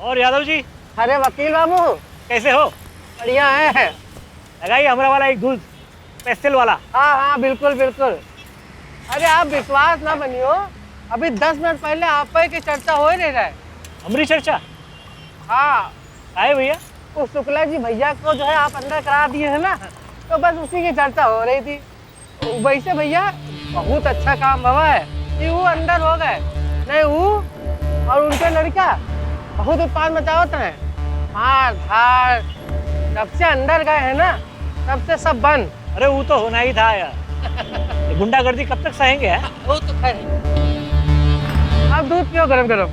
और यादव जी, अरे वकील बाबू, कैसे हो? बढ़िया है। लगाइए हमारा वाला एक दूध पेस्टल वाला। हाँ हाँ, बिल्कुल बिल्कुल। अरे आप विश्वास ना बनियो, अभी 10 मिनट पहले आप पे की चर्चा हो ही नहीं रहा है। हमारी चर्चा? हाँ, आए भैया। वो शुक्ला जी भैया को जो है आप अंदर करा दिए है ना, तो बस उसी की चर्चा हो रही थी। वैसे भैया बहुत अच्छा काम हुआ है कि वो अंदर हो गए, नहीं वो और उनके लड़का बहुत उत्पाद मचावत है, मार धार। जब से अंदर गए हैं ना, तब से सब बंद। अरे वो तो होना ही था यार। गुंडागर्दी कब तक सहेंगे? है वो तो है। आप दूध पियो गरम गरम।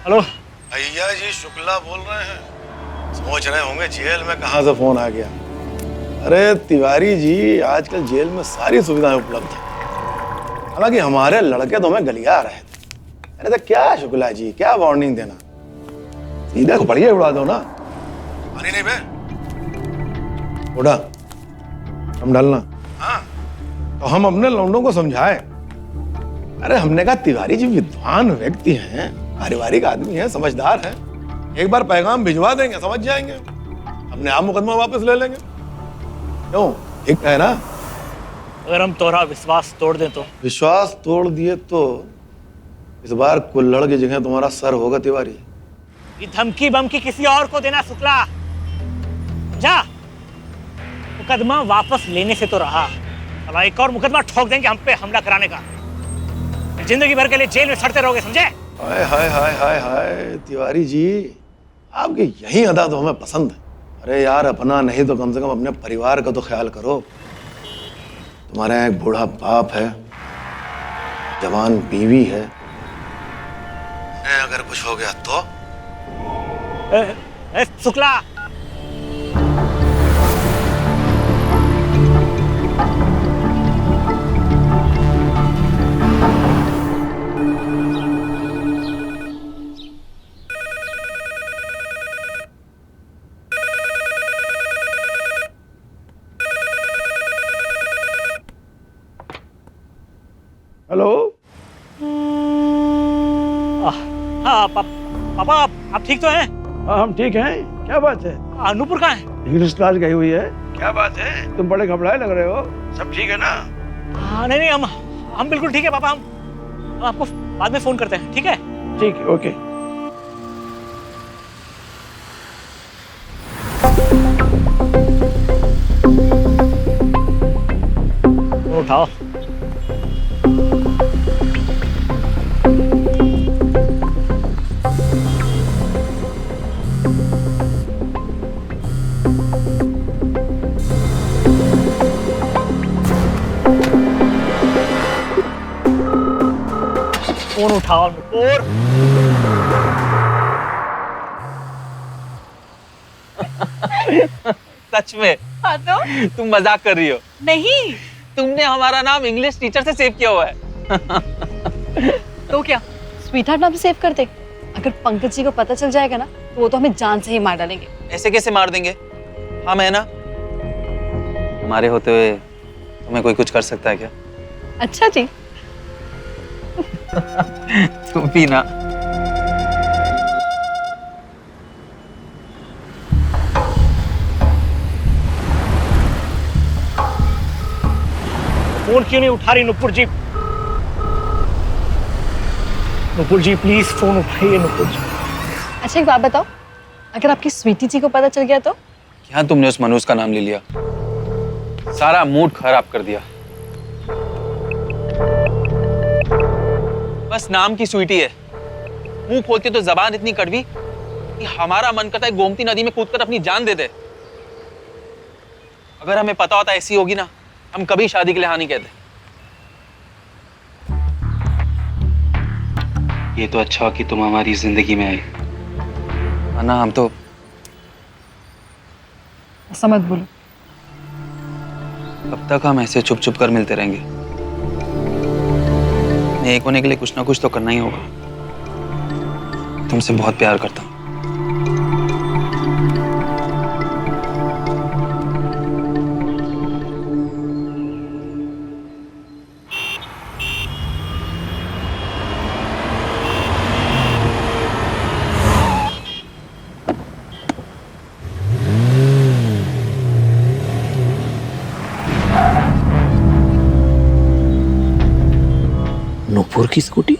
हेलो भैया जी शुक्ला बोल रहे हैं। सोच रहे होंगे जेल में कहाँ से फोन आ गया। अरे तिवारी जी, आजकल जेल में सारी सुविधाएं उपलब्ध हैं। हालांकि हमारे लड़के तो हमें गलिया रहे थे। अरे तो क्या शुक्ला जी, क्या वार्निंग देना, सीधा को बढ़िया उड़ा दो ना। पानी नहीं बे उड़ा, हम डालना। हाँ तो हम अपने लौंडों को समझाए। अरे हमने कहा तिवारी जी विद्वान व्यक्ति हैं, पारिवारिक आदमी है, समझदार है, एक बार पैगाम भिजवा देंगे, समझ जाएंगे, अपने आप मुकदमा वापस ले लेंगे। क्यों, ठीक है ना? अगर हम तोरा विश्वास तोड़ दें तो? विश्वास तोड़ दिए तो इस बार कुल्हड़ की जगह तुम्हारा सर होगा तिवारी। ये धमकी बमकी किसी और को देना शुक्ला, जा। मुकदमा वापस लेने से तो रहा, अब एक और मुकदमा ठोक देंगे हम पे हमला कराने का। जिंदगी भर के लिए जेल में सड़ते रहोगे, समझे? हाय हाय हाय हाय हाय तिवारी जी, आपकी यही अदा तो हमें पसंद है। अरे यार, अपना नहीं तो कम से कम अपने परिवार का तो ख्याल करो। तुम्हारे यहाँ एक बूढ़ा बाप है, जवान बीवी है, अगर कुछ हो गया तो? शुक्ला, हेलो। हाँ पापा, आप ठीक तो हैं? हाँ हम ठीक हैं। क्या बात है? अनूपुर कहाँ है? इंग्लिश क्लास गई हुई है। क्या बात है, तुम बड़े घबराए लग रहे हो। सब ठीक है ना? हाँ नहीं, हम बिल्कुल ठीक है पापा। हम आपको बाद में फोन करते हैं, ठीक है? ठीक है, ओके। उठाओ। फोन उठाओ नुपुर। सच में? हाँ तो? तुम मजाक कर रही हो? नहीं। तुमने हमारा नाम इंग्लिश टीचर से सेव किया हुआ है। तो क्या स्वीटहार्ट नाम से सेव कर दे? अगर पंकज जी को पता चल जाएगा ना, तो वो तो हमें जान से ही मार डालेंगे। ऐसे कैसे मार देंगे? हम है ना, हमारे होते हुए तुम्हें कोई कुछ कर सकता है क्या? अच्छा जी। तुम भी ना। फोन क्यों नहीं उठा रही नुपुर जी? नुपुर जी प्लीज फोन उठाइए नुपुर जी। अच्छा एक बात बताओ, अगर आपकी स्वीटी जी को पता चल गया तो? क्या तुमने उस मनोज का नाम ले लिया? सारा मूड खराब कर दिया। बस नाम की स्वीटी है, मुंह खोलती तो जबान इतनी कड़वी कि हमारा मन करता है गोमती नदी में कूदकर अपनी जान दे दे। अगर हमें पता होता ऐसी होगी ना, हम कभी शादी के लिए हाँ नहीं कहते। ये तो अच्छा हो कि तुम हमारी जिंदगी में आई, वरना हम तो। ऐसा मत बोलो। कब तक हम ऐसे चुप चुप कर मिलते रहेंगे? मैं एक होने के लिए कुछ ना कुछ तो करना ही होगा। तुमसे बहुत प्यार करता हूँ। नुपुर की स्कूटी?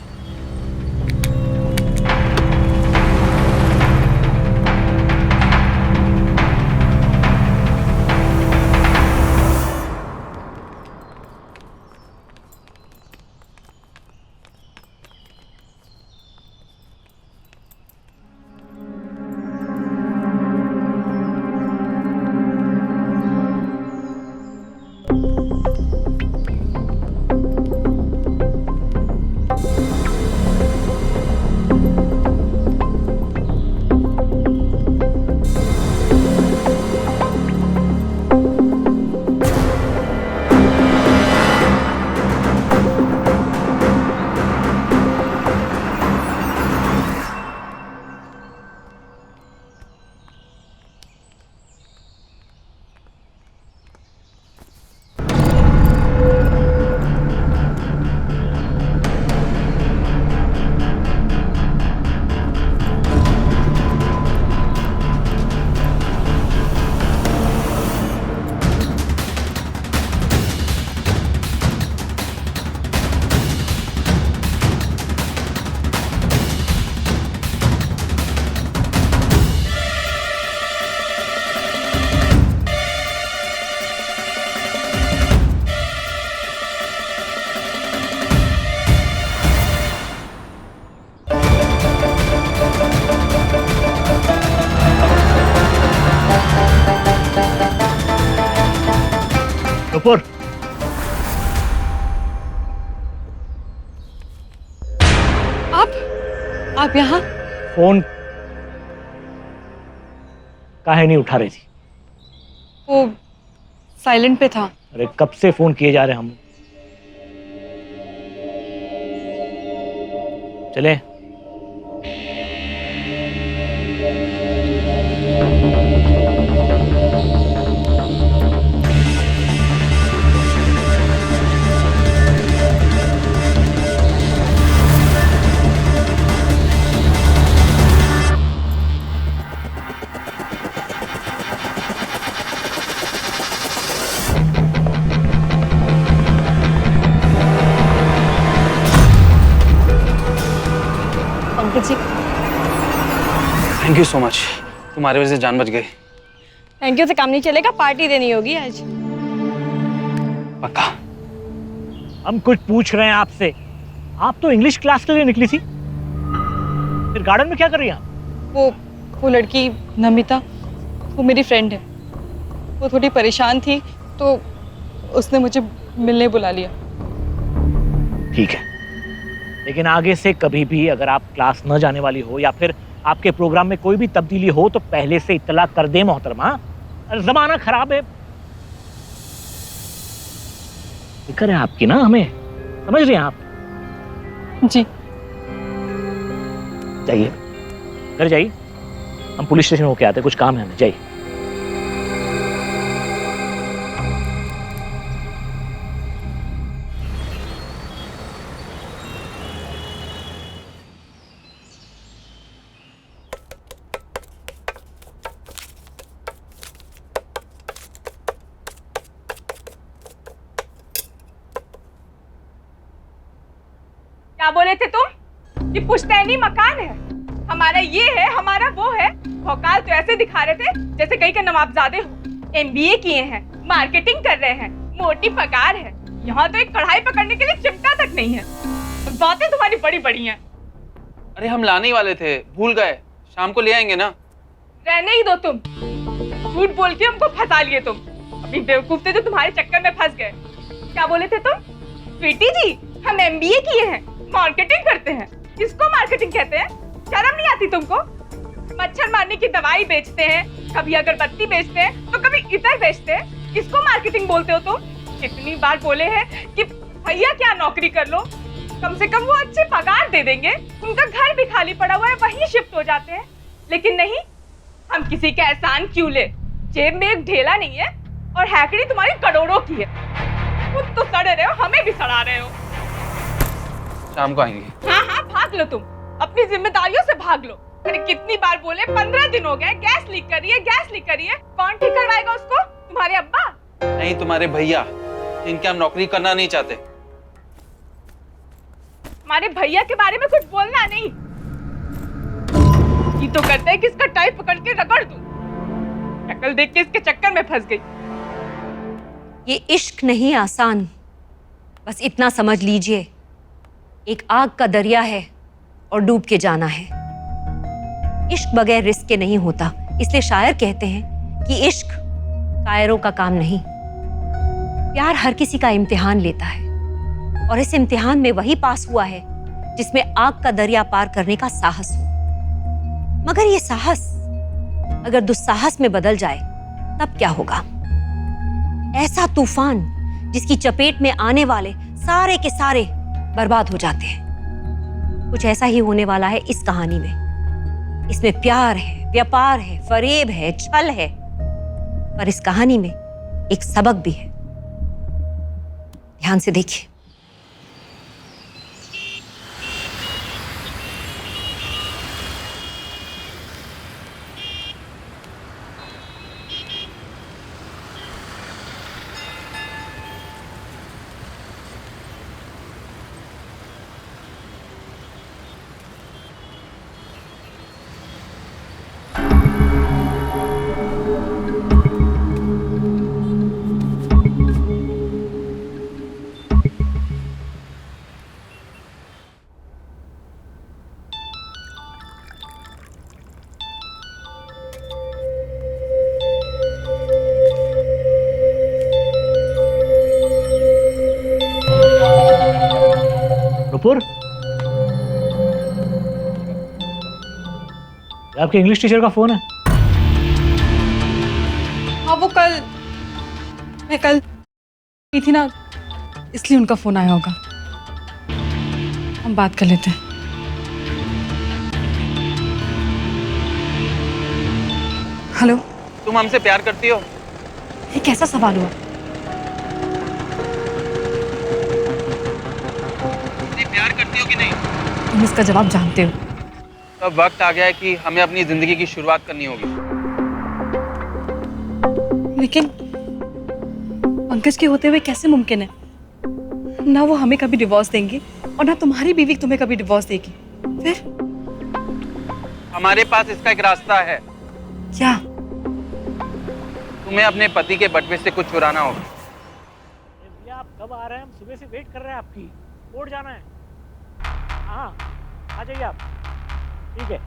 नुपुर, आप यहाँ? फोन काहे नहीं उठा रही थी? वो साइलेंट पे था। अरे कब से फोन किए जा रहे हैं हम। चले। Pankaj ji thank you so much, तुम्हारी वजह से जान बच गई। थैंक यू से काम नहीं चलेगा, पार्टी देनी होगी आज। पक्का। हम कुछ पूछ रहे हैं आपसे। आप तो इंग्लिश क्लास के लिए निकली थी, फिर गार्डन में क्या कर रही हैं आप? वो लड़की नमिता, वो मेरी फ्रेंड है। वो थोड़ी परेशान थी तो उसने मुझे मिलने बुला लिया। ठीक है, लेकिन आगे से कभी भी अगर आप क्लास न जाने वाली हो या फिर आपके प्रोग्राम में कोई भी तब्दीली हो तो पहले से इत्तला कर दे मोहतरमा। जमाना खराब है। फिक्र है आपकी ना हमें, समझ रहे हैं आप? जी। जाइए, घर जाइए, हम पुलिस स्टेशन होके आते हैं, कुछ काम है हमें। जाइए। क्या बोले थे तुम कि पुश्तैनी मकान है, हमारा ये है, हमारा वो है। भौकाल तो ऐसे दिखा रहे थे जैसे कहीं के नवाबजादे हो। एमबीए किए हैं, मार्केटिंग कर रहे हैं, मोटी पगार है। यहाँ तो एक कढ़ाई पकड़ने के लिए चिमटा तक नहीं है। बातें तुम्हारी बड़ी बड़ी हैं। अरे हम लाने ही वाले थे, भूल गए। शाम को ले आएंगे ना। रहने ही दो तुम, झूठ बोल के हमको फंसा लिए तुम। अभी बेवकूफ थे जो तुम्हारे चक्कर में फंस गए। क्या बोले थे तुम? स्वीटी जी, हम एमबीए किए हैं, मार्केटिंग करते हैं। किसको मार्केटिंग कहते हैं? शर्म नहीं आती तुमको? मच्छर मारने की दवाई बेचते हैं, कभी अगरबत्ती बेचते हैं तो कभी इतर बेचते हैं। इसको मार्केटिंग बोलते हो तुम? कितनी बार बोले हैं कि भैया क्या नौकरी कर लो, कम से कम वो अच्छे पगार दे देंगे, उनका घर भी खाली पड़ा हुआ है, वहीं शिफ्ट हो जाते हैं। लेकिन नहीं, हम किसी का एहसान क्यों ले? जेब में एक ढेला नहीं है और हैकड़ी तुम्हारी करोड़ों की है। खुद तो सड़े रहे हो, हमें भी सड़ा रहे हो। शाम को आएंगे। हाँ हाँ, भाग लो तुम, अपनी जिम्मेदारियों से भाग लो। अरे कितनी बार बोले, 15 दिन हो गए, गैस लीक कर रही है, गैस लीक कर रही है। कौन ठीक करवाएगा उसको? तुम्हारे अब्बा? नहीं, तुम्हारे भैया, जिनके हम नौकरी करना नहीं चाहते। हमारे भैया के बारे में कुछ बोलना नहीं। ये तो करते हैं कि इसका टाई पकड़ के रगड़ दूं। शक्ल देख के इसके चक्कर में फंस गई। ये इश्क नहीं आसान, बस इतना समझ लीजिए, एक आग का दरिया है और डूब के जाना है। इश्क बगैर रिस्क के नहीं होता, इसलिए शायर कहते हैं कि इश्क कायरों का काम नहीं। प्यार हर किसी का इम्तिहान लेता है और इस इम्तिहान में वही पास हुआ है जिसमें आग का दरिया पार करने का साहस हो। मगर ये साहस अगर दुस्साहस में बदल जाए तब क्या होगा? ऐसा तूफान जिसकी चपेट में आने वाले सारे के सारे बर्बाद हो जाते हैं। कुछ ऐसा ही होने वाला है इस कहानी में। इसमें प्यार है, व्यापार है, फरेब है, छल है, पर इस कहानी में एक सबक भी है। ध्यान से देखिए। नुपुर, आपके इंग्लिश टीचर का फोन है? हाँ, वो मैं कल की थी ना, इसलिए उनका फोन आया होगा। हम बात कर लेते हैं। हेलो। तुम हमसे प्यार करती हो? ये कैसा सवाल हुआ? प्यार करती हो कि नहीं? तुम इसका जवाब जानते हो। तो अब वक्त आ गया है कि हमें अपनी जिंदगी की शुरुआत करनी होगी। लेकिन पंकज के होते हुए कैसे मुमकिन है? ना वो हमें कभी डिवोर्स देंगे और ना तुम्हारी बीवी तुम्हें कभी डिवोर्स देगी। फिर हमारे पास इसका एक रास्ता है। क्या? तुम्हें अपने पति के बटवे से कुछ चुराना होगा। भैया आप कब आ रहे हैं? हम सुबह से वेट कर रहे हैं आपकी। कोर्ट जाना है। हाँ, आ जाइए आप। ठीक है।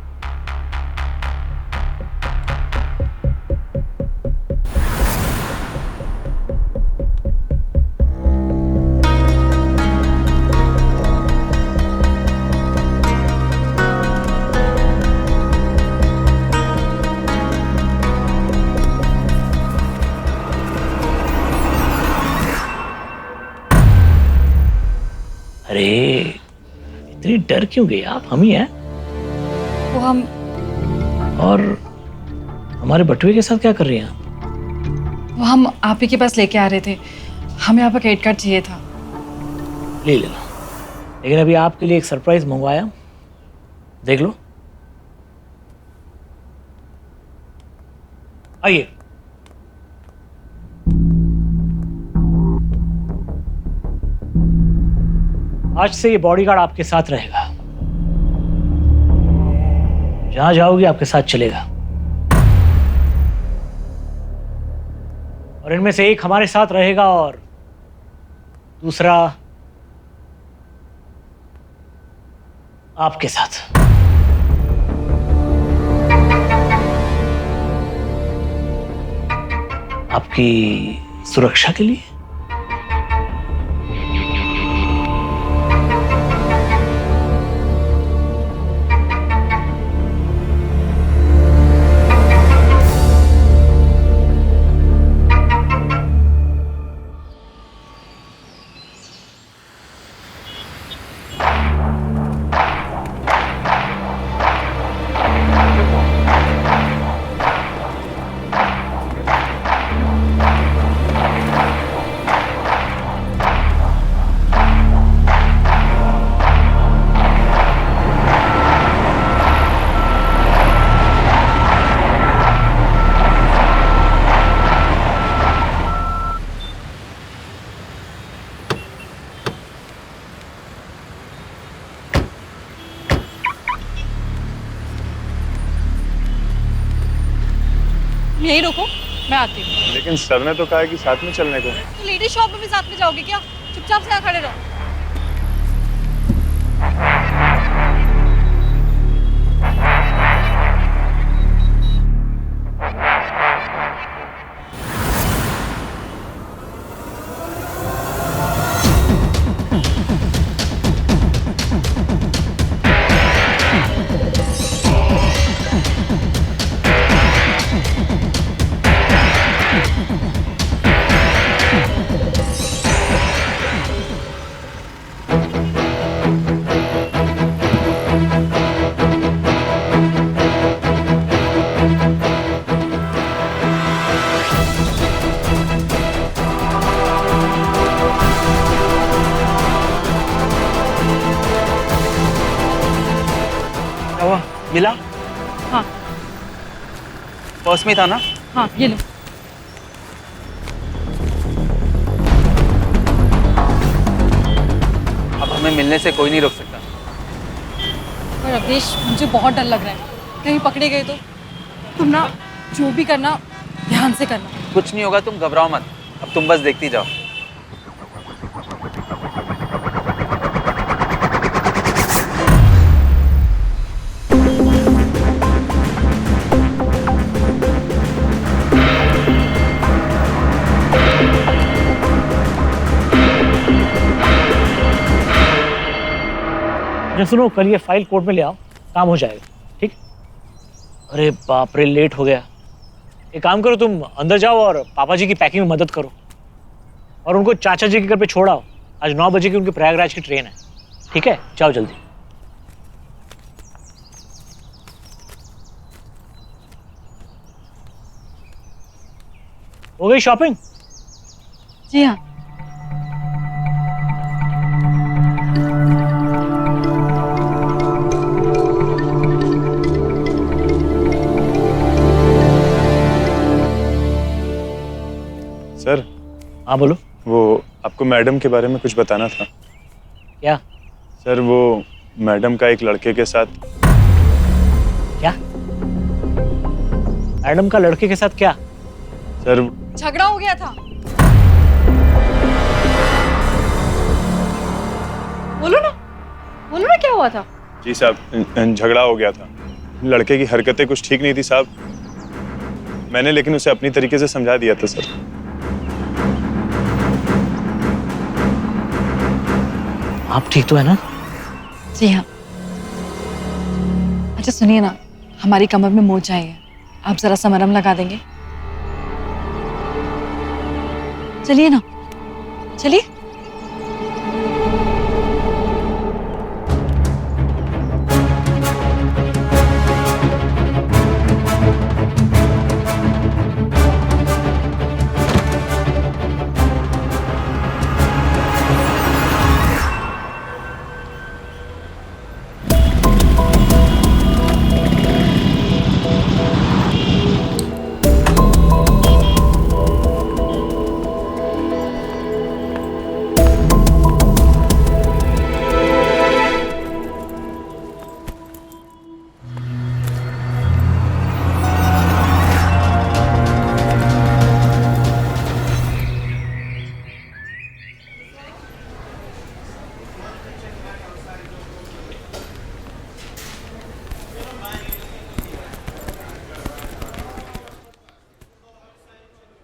अरे इतनी डर क्यों गई आप? हम ही हैं। वो हम और हमारे बटुए के साथ क्या कर रही हैं? वो हम आप ही के पास लेके आ रहे थे। हमें आपका क्रेडिट कार्ड चाहिए था। ले लेना, लेकिन अभी आपके लिए एक सरप्राइज मंगवाया, देख लो। आइए। आज से ये बॉडीगार्ड आपके साथ रहेगा, जहां जाओगे आपके साथ चलेगा। और इनमें से एक हमारे साथ रहेगा और दूसरा आपके साथ। आपकी सुरक्षा के लिए। यहीं रुको, मैं आती हूँ। लेकिन सर ने तो कहा है कि साथ में चलने को। तो लेडी शॉप में भी साथ में जाओगे क्या? चुपचाप से यहाँ खड़े रहो। मिला? हाँ पर्स में था ना? हाँ, ये लो। अब हमें मिलने से कोई नहीं रोक सकता। पर अवधेश, मुझे बहुत डर लग रहा है, कहीं पकड़े गए तो। तुम ना जो भी करना ध्यान से करना। कुछ नहीं होगा, तुम घबराओ मत। अब तुम बस देखती जाओ। सुनो, कल ये फाइल कोर्ट में ले आओ, काम हो जाएगा। ठीक? अरे बाप रे, लेट हो गया। एक काम करो, तुम अंदर जाओ और पापा जी की पैकिंग में मदद करो और उनको चाचा जी के घर पे छोड़ाओ। आज 9 बजे की उनकी प्रयागराज की ट्रेन है। ठीक है, जाओ जल्दी। हो गई शॉपिंग? जी हाँ। सर। हाँ बोलो। वो आपको मैडम के बारे में कुछ बताना था। क्या? सर वो मैडम का एक लड़के के साथ। क्या? मैडम का लड़के के साथ क्या? सर झगड़ा हो गया था। बोलो ना क्या हुआ था? जी साहब, झगड़ा हो गया था। लड़के की हरकतें कुछ ठीक नहीं थी साहब। मैंने लेकिन उसे अपनी तरीके से समझा दिया था सर। आप ठीक तो है ना? जी हाँ। अच्छा सुनिए ना, हमारी कमर में मोच आई है, आप जरा सा मरहम लगा देंगे? चलिए ना, चलिए।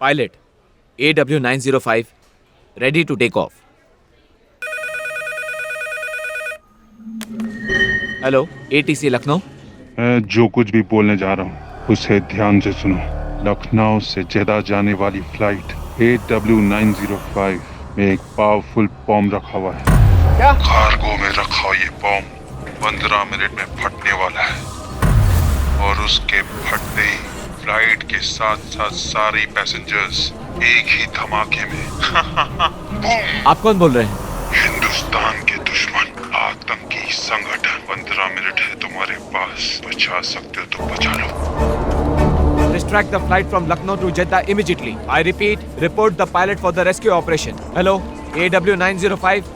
Pilot AW905 ready to take off. Hello, ATC Lucknow. मैं जो कुछ भी बोलने जा रहा हूँ उसे ध्यान से सुनो। लखनऊ से जेदा जाने वाली फ्लाइट AW905 में एक पावरफुल बॉम्ब रखा हुआ है। क्या? कार्गो में रखा ये बॉम्ब 15 मिनट में फटने वाला है और उसके फटते ही फ्लाइट के साथ साथ सारे पैसेंजर्स एक ही धमाके में आप कौन बोल रहे हैं? हिंदुस्तान के दुश्मन आतंकी संगठन। 15 मिनट है तुम्हारे पास, बचा सकते हो तो बचा लो। Distract the flight from Lucknow to Jeddah immediately. I repeat, report the pilot for the rescue operation. Hello, AW905,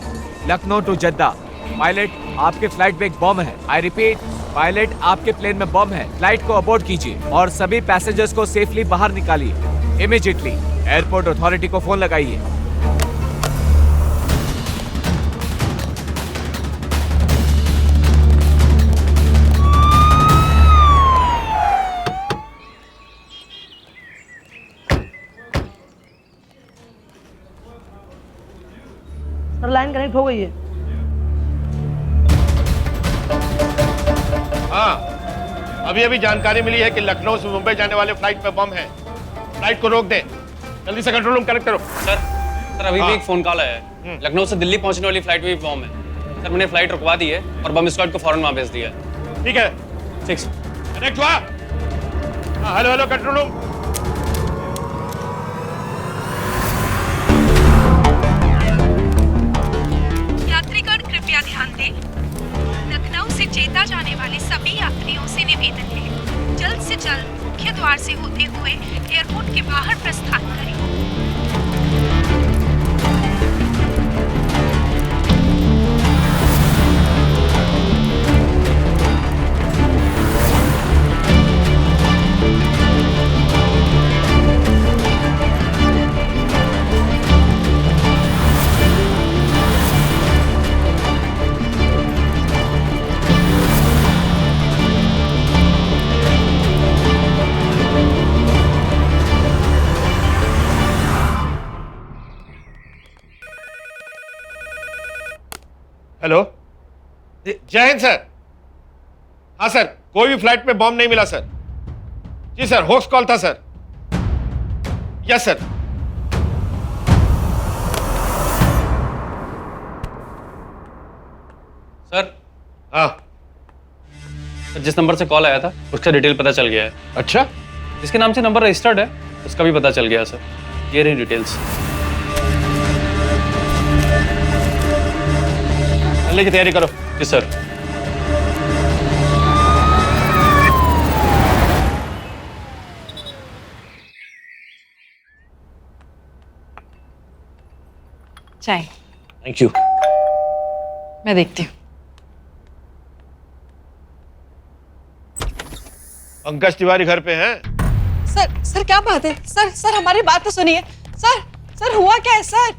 Lucknow to Jeddah. Pilot, आपके फ्लाइट में एक बॉम्ब है। आई रिपीट, पायलट, आपके प्लेन में बॉम्ब है। फ्लाइट को अबॉर्ड कीजिए और सभी पैसेंजर्स को सेफली बाहर निकालिए। इमीडिएटली एयरपोर्ट अथॉरिटी को फोन लगाइए। सर लाइन कनेक्ट हो गई है। हाँ, अभी अभी जानकारी मिली है कि लखनऊ से मुंबई जाने वाले फ्लाइट में बम है। फ्लाइट को रोक दें। जल्दी से कंट्रोल रूम कनेक्ट करो। सर अभी भी एक फोन कॉल आया है। लखनऊ से दिल्ली पहुंचने वाली फ्लाइट में भी बम है। सर मैंने फ्लाइट रुकवा दी है और बम स्क्वाड को फौरन वहां भेज दिया है। ठीक है, 6 कनेक्ट हुआ। हाँ, हेलो हेलो कंट्रोल रूम। यात्रीगण कृपया ध्यान दें, लखनऊ से जेद्दा जाने वाले सभी यात्रियों से निवेदन है, जल्द से जल्द मुख्य द्वार से होते हुए एयरपोर्ट के बाहर प्रस्थान करें। हेलो, जय हिंद सर। हाँ सर, कोई भी फ्लाइट में बॉम्ब नहीं मिला सर। जी सर, होक्स कॉल था सर। Yes sir. सर, हाँ जिस नंबर से कॉल आया था उसका डिटेल पता चल गया है। अच्छा, जिसके नाम से नंबर रजिस्टर्ड है उसका भी पता चल गया सर। ये रही डिटेल्स। चलने की तैयारी करो। जी सर। चाय थैंक यू। मैं देखती हूँ। पंकज तिवारी घर पे हैं? सर क्या बात है? सर हमारी बात तो सुनिए। सर हुआ क्या है सर?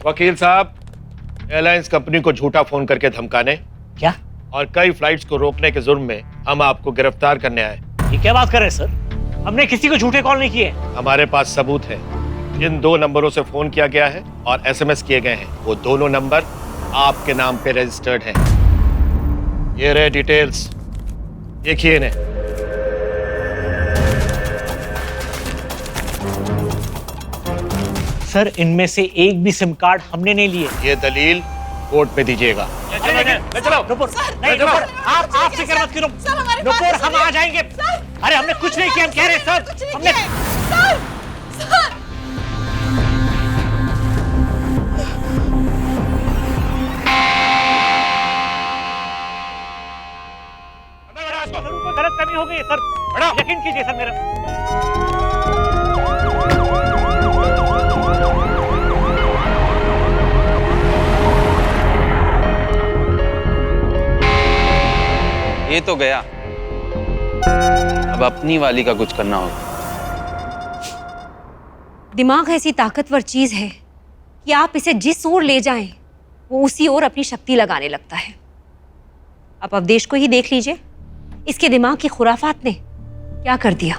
वकील साहब, एयरलाइंस कंपनी को झूठा फोन करके धमकाने क्या? और कई फ्लाइट्स को रोकने के जुर्म में हम आपको गिरफ्तार करने आए। ये क्या बात कर रहे हैं सर? हमने किसी को झूठे कॉल नहीं किए। हमारे पास सबूत है। जिन 2 नंबरों से फोन किया गया है और SMS किए गए हैं, वो दोनों नंबर आपके नाम पे रजिस्टर्ड हैं। ये रहे डिटेल्स, देखिए इन्हें। सर, इनमें से एक भी सिम कार्ड हमने नहीं लिए। ये दलील कोर्ट में दीजिएगा। नुपुर, नहीं नुपुर, आप फिक्र मत करो। नुपुर, हम आ जाएंगे। अरे हमने कुछ नहीं किया, हम कह रहे हैं सर, हमने गलत कमी हो गई सर। यकीन कीजिए सर मेरा। ये तो गया, अब अपनी वाली का कुछ करना होगा। दिमाग ऐसी ताकतवर चीज है कि आप इसे जिस ओर ले जाएं वो उसी ओर अपनी शक्ति लगाने लगता है। आप अवधेश को ही देख लीजिए, इसके दिमाग की खुराफात ने क्या कर दिया।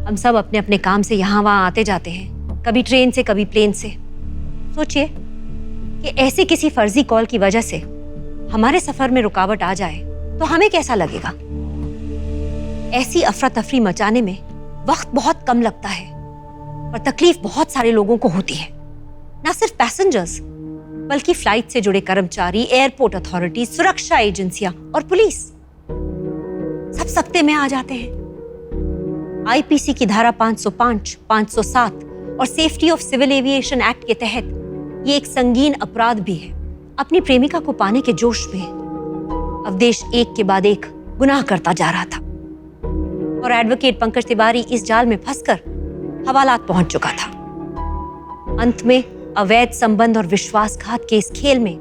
हम सब अपने अपने काम से यहाँ वहाँ आते जाते हैं, कभी ट्रेन से कभी प्लेन से। सोचिए कि ऐसी किसी फर्जी कॉल की वजह से हमारे सफर में रुकावट आ जाए तो हमें कैसा लगेगा। ऐसी अफरा तफरी मचाने में वक्त बहुत कम लगता है और तकलीफ बहुत सारे लोगों को होती है, ना सिर्फ पैसेंजर्स बल्कि फ्लाइट से जुड़े कर्मचारी, एयरपोर्ट अथॉरिटी, सुरक्षा एजेंसियां और पुलिस सब सख्ते में आ जाते हैं। आईपीसी की धारा 505, 507 और safety of civil aviation act के तहत ये एक संगीन अपराध भी है। अपनी प्रेमिका को पाने के जोश में अवधेश एक के बाद एक गुनाह करता जा रहा था और एडवोकेट पंकज तिवारी इस जाल में फंसकर हवालात पहुंच चुका था। अंत में अवैध संबंध और विश्वासघात के इस खेल में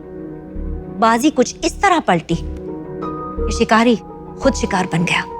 बाजी कुछ इस तरह पलटी कि शिकारी खुद शिकार बन गया।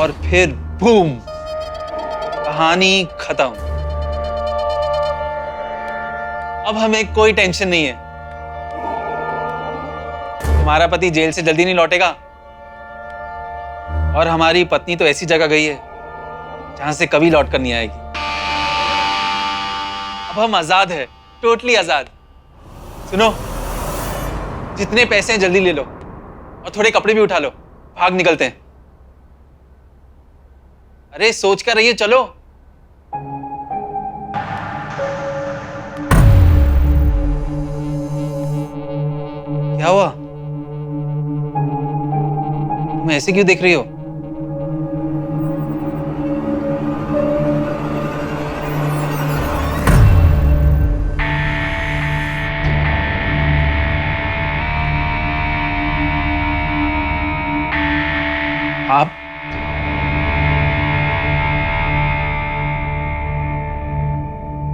और फिर बूम, कहानी खत्म। अब हमें कोई टेंशन नहीं है। तुम्हारा पति जेल से जल्दी नहीं लौटेगा और हमारी पत्नी तो ऐसी जगह गई है जहां से कभी लौट कर नहीं आएगी। अब हम आजाद है, टोटली आजाद। सुनो, जितने पैसे हैं जल्दी ले लो और थोड़े कपड़े भी उठा लो, भाग निकलते हैं। अरे सोच कर रहिए, चलो। क्या हुआ? तुम ऐसे क्यों देख रही हो?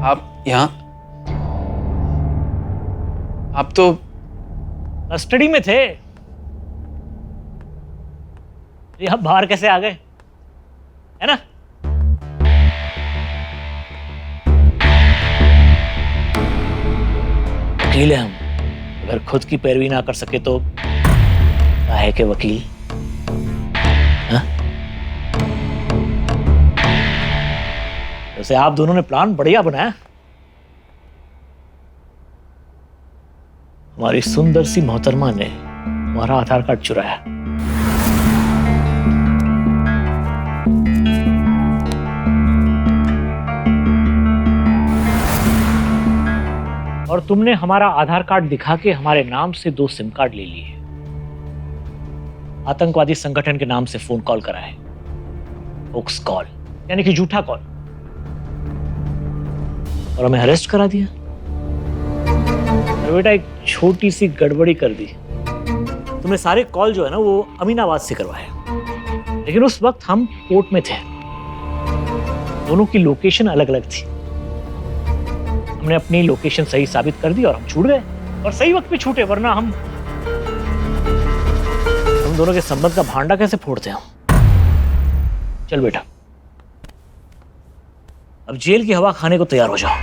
आप यहाँ? आप तो कस्टडी में थे। यहाँ बाहर कैसे आ गए, है ना? वकील है हम, अगर खुद की पैरवी ना कर सके तो काहे के वकील? हाँ? वैसे आप दोनों ने प्लान बढ़िया बनाया। हमारी सुंदर सी मोहतरमा ने हमारा आधार कार्ड चुराया। और तुमने हमारा आधार कार्ड दिखा के हमारे नाम से 2 सिम कार्ड ले लिए। आतंकवादी संगठन के नाम से फोन कॉल करा है, होक्स कॉल, यानी कि झूठा कॉल, और हमें अरेस्ट करा दिया। और बेटा एक छोटी सी गड़बड़ी कर दी। तुमने सारे कॉल जो है ना वो अमीनाबाद से करवाए, लेकिन उस वक्त हम कोर्ट में थे, दोनों की लोकेशन अलग अलग थी। हमने अपनी लोकेशन सही साबित कर दी और हम छूट गए, और सही वक्त पे छूटे, वरना हम दोनों के संबंध का भांडा कैसे फोड़ते हैं। चल बेटा, अब जेल की हवा खाने को तैयार हो जाओ।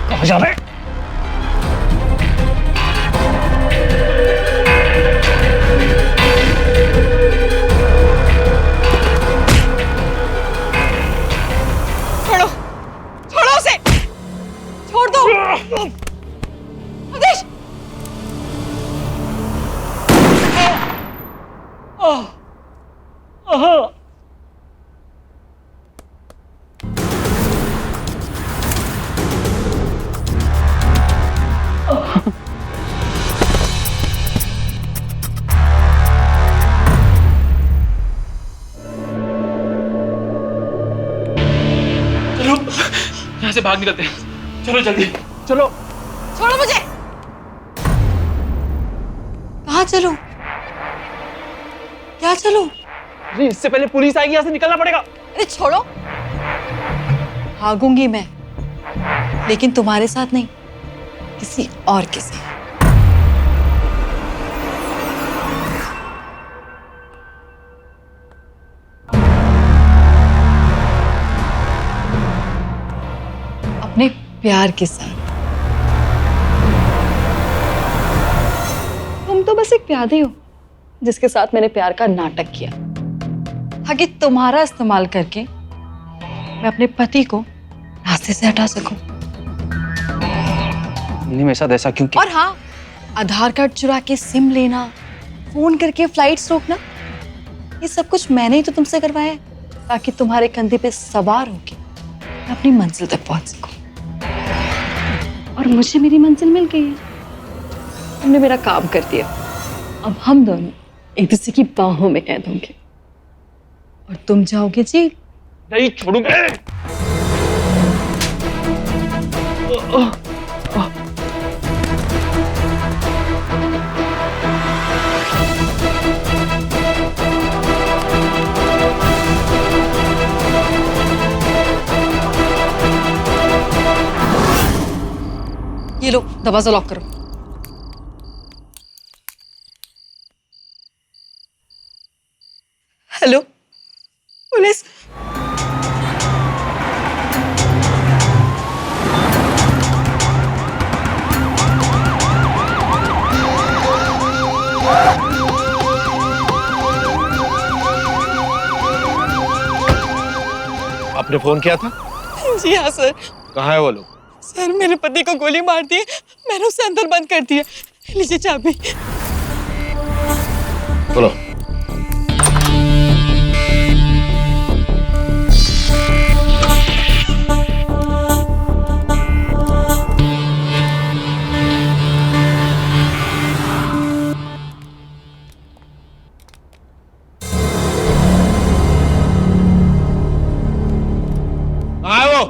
कहाँ जा रहे? छोड़ो, छोड़ो उसे, छोड़ दो। अवधेश! यहाँ से भाग निकलते हैं। चलो जल्दी चलो। छोड़ो मुझे। कहाँ चलो? क्या चलो? अरे इससे पहले पुलिस आएगी, यहाँ से निकलना पड़ेगा। अरे छोड़ो। भागूंगी मैं, लेकिन तुम्हारे साथ नहीं, किसी और के साथ। अपने प्यार के साथ। तुम तो बस एक प्यादे हो जिसके साथ मैंने प्यार का नाटक किया ताकि तुम्हारा इस्तेमाल करके मैं अपने पति को रास्ते से हटा सकूं। तुमने मेरे साथ ऐसा क्यों किया? और हाँ, आधार कार्ड चुरा के सिम लेना, फोन करके फ्लाइट्स रोकना, ये सब कुछ मैंने ही तो तुमसे करवाया है ताकि तुम्हारे कंधे पे सवार होके मैं अपनी मंजिल तक पहुंच सकूं। और मुझे मेरी मंजिल मिल गई है। तुमने मेरा काम कर दिया। अब हम दोनों एक दूसरे की बाहों में कैद होंगे और तुम जाओगे जेल। नहीं छोड़ूंगा। ये लो, दरवाजा लॉक करो। Hello police. आपने फोन किया था? जी हाँ सर। कहाँ है वो लोग? सर मेरे पति को गोली मार दी, मैंने उसे अंदर बंद कर दिया। लीजिए चाबी। बोलो। कहाँ है वो?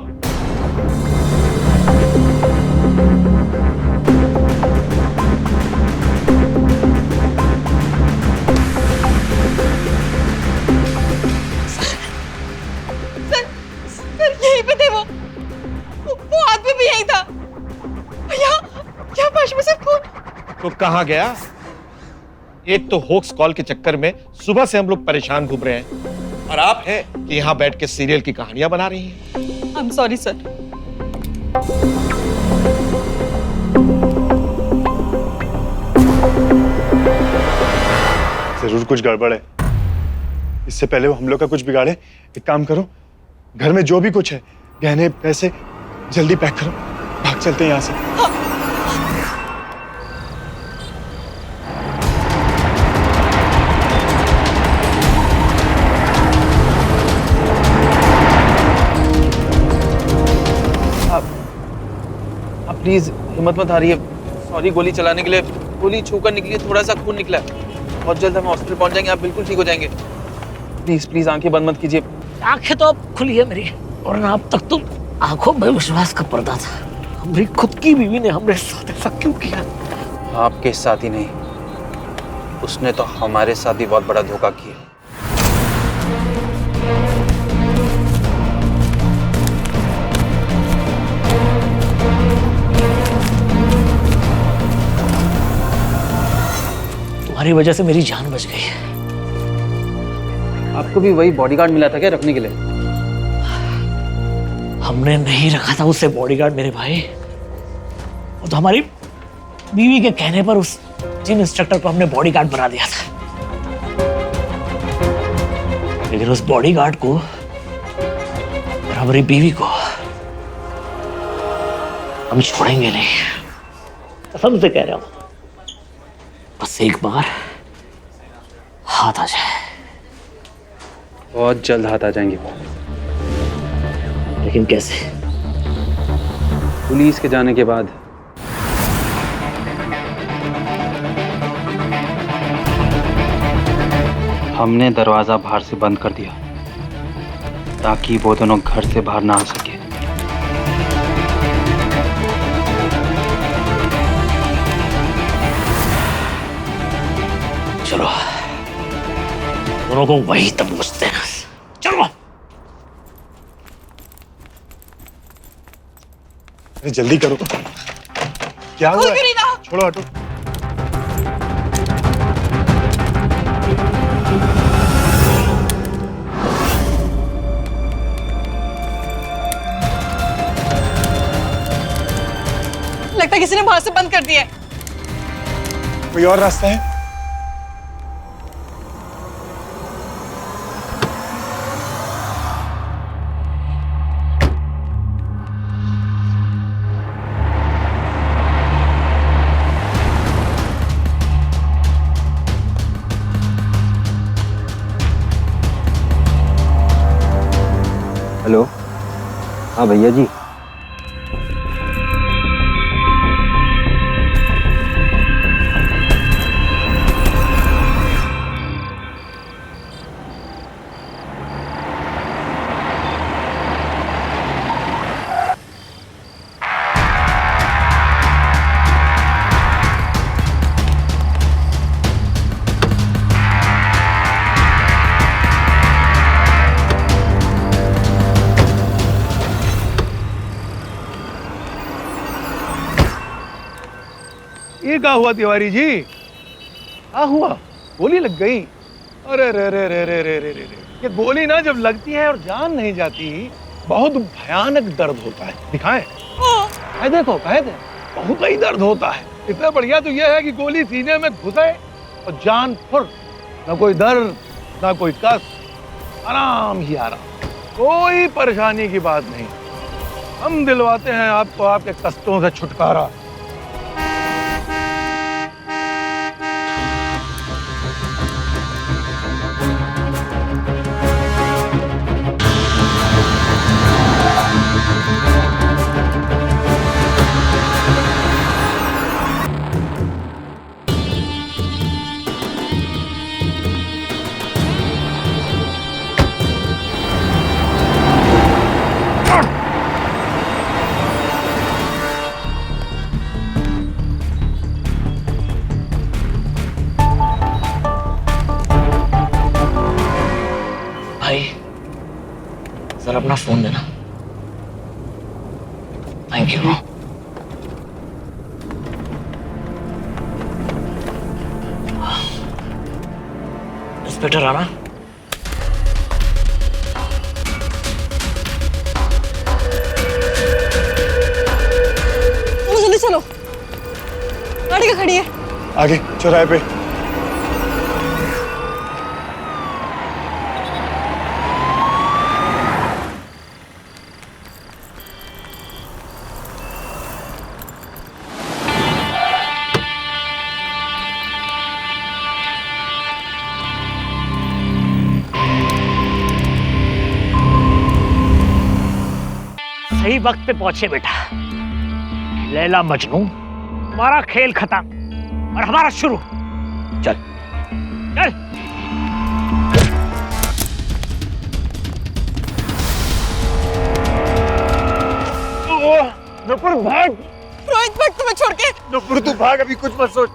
यहीं पे थे वो आदमी भी यहीं था। यहाँ फर्श में से खून। तो कहाँ गया? एक तो होक्स कॉल के चक्कर में सुबह से हम लोग परेशान घूम रहे हैं और आप हैं कि यहाँ बैठ के सीरियल की कहानियां बना रही हैं। I am sorry sir. जरूर कुछ गड़बड़ है। इससे पहले वो हम लोग का कुछ बिगाड़े, एक काम करो, घर में जो भी कुछ है, गहने पैसे, जल्दी पैक करो, भाग चलते हैं यहाँ से। आप प्लीज हिम्मत मत हारिए। सॉरी गोली चलाने के लिए। गोली छूकर निकली, थोड़ा सा खून निकला। बहुत जल्द हम हॉस्पिटल पहुंच जाएंगे, आप बिल्कुल ठीक हो जाएंगे। प्लीज प्लीज आंखें बंद मत कीजिए। आंखें तो अब खुली है मेरी, और अब तक तो आंखों में विश्वास का पर्दा था। हमारी खुद की बीवी ने हमरे साथ ऐसा क्यों किया? आपके साथ ही नहीं, उसने तो हमारे साथ भी बहुत बड़ा धोखा किया। तुम्हारी वजह से मेरी जान बच गई है। आपको भी वही बॉडीगार्ड मिला था क्या रखने के लिए? हमने नहीं रखा था उससे बॉडीगार्ड मेरे भाई। वो तो हमारी बीवी के कहने पर उस जिम इंस्ट्रक्टर को हमने बॉडीगार्ड बना दिया था। लेकिन उस बॉडीगार्ड को और हमारी बीवी को हम छोड़ेंगे नहीं, कसम से कह रहा हूं। बस एक बार हाथ आ जाए। बहुत जल्द हाथ आ जाएंगे। लेकिन कैसे? पुलिस के जाने के बाद। हमने दरवाजा बाहर से बंद कर दिया ताकि वो दोनों घर से बाहर ना आ सके। दोनों को वही तब पूछते हैं। चलो अरे जल्दी करो, क्या हुआ है? छोड़ो ऑटो। लगता है किसी ने बाहर से बंद कर दिया है। कोई और रास्ता है? हेलो, हाँ भैया जी। ये क्या हुआ तिवारी जी? क्या हुआ? गोली लग गई? अरे रे रे रे रे रे रे रे रे। ये गोली ना जब लगती है और जान नहीं जाती, बहुत भयानक दर्द होता है। दिखाएं? कह देखो, कह दे। बहुत ही दर्द होता है। इससे बढ़िया तो यह है कि गोली सीने में घुसे और जान फुर। ना कोई दर्द, ना कोई कस, आराम ही आराम। कोई परेशानी की बात नहीं। हम दिलवाते हैं आपको आपके कष्टों से छुटकारा। भाई सर अपना फोन देना। Thank you. इंस्पेक्टर राणा, जल्दी चलो, गाड़ी का खड़ी है आगे चौराहे पे। सही वक्त पे पहुंचे बेटा। लैला मजनू, हमारा खेल खत्म और हमारा शुरू। चल चल। नुपुर भाग। रोहित भाग तुम्हें छोड़ के। नुपुर तू भाग, अभी कुछ मत सोच।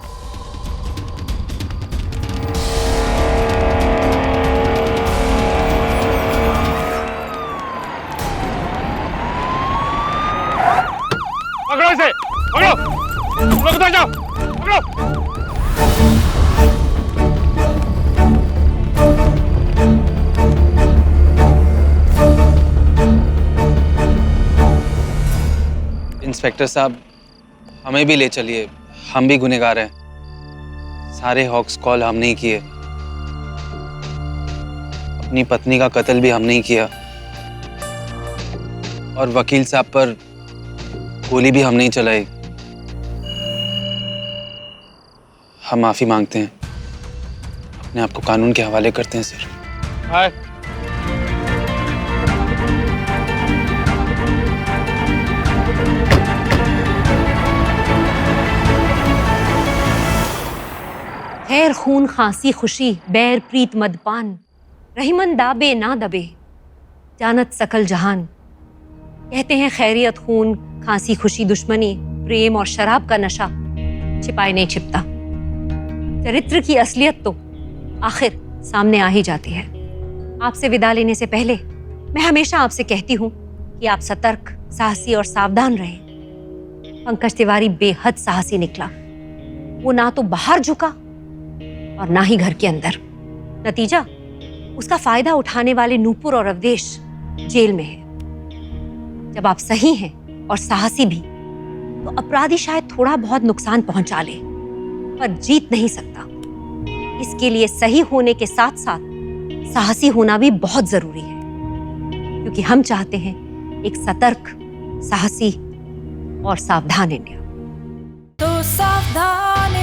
पकड़ो इसे, पकड़ो, लोग उधर जाओ, पकड़ो। इंस्पेक्टर साहब, हमें भी ले चलिए, हम भी गुनहगार हैं। सारे हॉक्स कॉल हमने ही किए, अपनी पत्नी का कत्ल भी हमने ही किया, और वकील साहब पर गोली भी हमने ही चलाई। हम माफी मांगते हैं, अपने आप को कानून के हवाले करते हैं सर। हाय। खैर खून खांसी खुशी बैर प्रीत मदपान, रहीमन दाबे ना दबे जानत सकल जहान। कहते हैं खैरियत खून खांसी खुशी दुश्मनी प्रेम और शराब का नशा छिपाए नहीं छिपता। चरित्र की असलियत तो आखिर सामने आ ही जाती है। आपसे विदा लेने से पहले मैं हमेशा आपसे कहती हूँ कि आप सतर्क, साहसी और सावधान रहें। पंकज तिवारी बेहद साहसी निकला। वो ना तो बाहर झुका और ना ही घर के अंदर। नतीजा, उसका फायदा उठाने वाले नूपुर और अवधेश जेल में है। जब आप सही हैं और साहसी भी, तो अपराधी शायद थोड़ा बहुत नुकसान पहुंचा ले, पर जीत नहीं सकता। इसके लिए सही होने के साथ साथ साहसी होना भी बहुत जरूरी है, क्योंकि हम चाहते हैं एक सतर्क, साहसी और सावधान इंडिया। तो सावधान